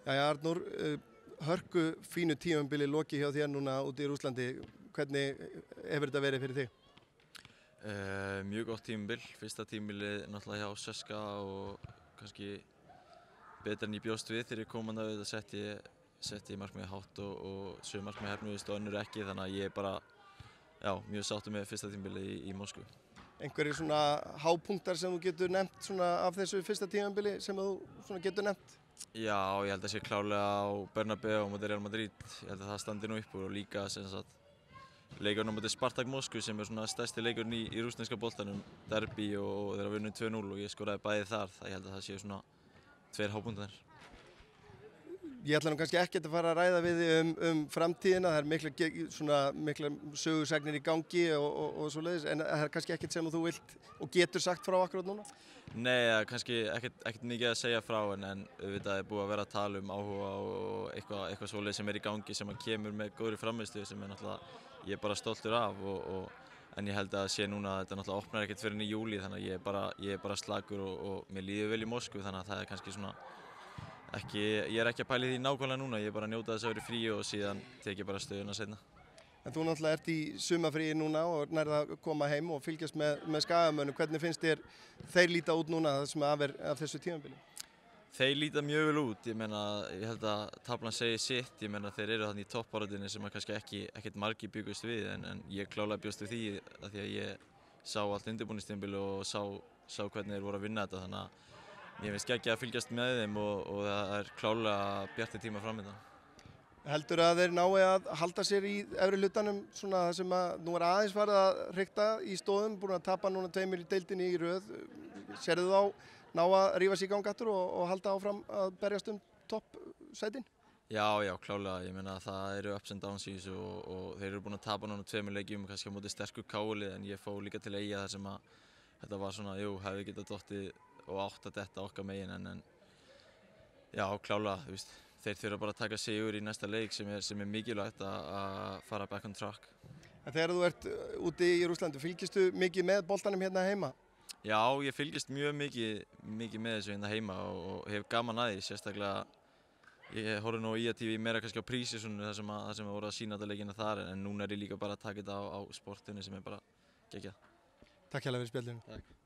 Jæja Arnór, hörku fínu tímabili lokið hjá þér núna úti í Rússlandi. Hvernig hefur þetta verið fyrir þig? Mjög gott tímabil. Fyrsta tímabilið náttúrulega hjá CSKA og kannski betur en ég bjóst við þegar ég kom þarna auðvitað setti ég markmiðið hátt og sum markmið hefnuðust og önnur ekki, þannig að ég er bara mjög sáttur með fyrsta tímabilið í Moskvu. Einhverjir svona hápunktar sem þú getur nefnt svona af þessu fyrsta tímabili sem þú svona getur nefnt? Já, ég held að sé klárlega á Bernabéu á móti Real Madrid. Ég held að það standi nú upp úr og líka sem sagt leikurinn á móti Spartak Moskvu sem er svona stærsti leikurinn í rússneska boltanum, derby og þeir hafa vunnið 2-0 og ég skoraði bæði þar. Ég held að það séu svona tveir hápunktar. Ég ætla nú kannski ekkert að fara að ræða við þig framtíðina, það er mikla sögusagnir í gangi og svoleiðis, en það er kannski ekkert sem þú vilt og getur sagt frá akkurat núna? Nei, kannski ekkert mikið að segja frá en auðvitað er búið að vera að tala áhuga og eitthvað svoleiðis sem er í gangi sem kemur með góðri frammistöðu sem er náttúrulega ég er bara stoltur af en ég held að sé núna að þetta náttúrulega opnar ekkert fyrr en í júlí þannig að ég er bara slakur og mér líður vel í Moskvu þannig að það er kannski svona ég er ekki að pæla í því nákvæmlega núna, ég er bara að njóta þess að vera í fríi og síðan tek ég bara stöðuna seinna. En þú náttúrulega ert í sumarfríi núna og nærð að koma heim og fylgjast með Skagamönnum. Hvernig finnst þér þeir líta út núna það sem af þessu tímabili? Þeir líta mjög vel út, ég held að taflan segir sitt, þeir eru þarna í toppbaráttunni sem kannski ekkert margir byggust við en ég klálega bjóst við því að því að ég sá allt undirbúningstímabil og sá hvernig þeir voru að vinna þetta þannig að ég finnst geggjað að fylgjast með þeim og það er klálega bjartir tíma framöndan. Heldur að þeir nái að halda sér í efri hlutanum svona það sem að nú er aðeins farið að hrikta í stóðum, búin að tapa núna 2 í deildinni í röð. Sérðu þá ná að rífa sig í gang aftur og halda áfram að berjast toppsætin? Já, klálega. Það eru ups and downs í þessu og þeir eru búin að tapa núna 2 leikjum kannski á móti sterku K-lið en ég fór líka til Eyja þar sem að þetta var svona, hefði getað dottið og átt að detta okkar megin en já, klálega, þeir þurfa bara að taka sigur í næsta leik sem er mikilvægt að fara back on track. En þegar þú ert úti í Rússlandi, fylgistu mikið með boltanum hérna heima? Já, ég fylgist mjög mikið með þessu hérna heima og hef gaman að því, sérstaklega ég horfði nú á IATV meira kannski á Prísisonu þar sem voru að sýna þetta leikina þar en núna er ég líka bara að taka þetta á sportinu sem er bara geggjað. Takk hérlega fyrir spjallinu. Takk.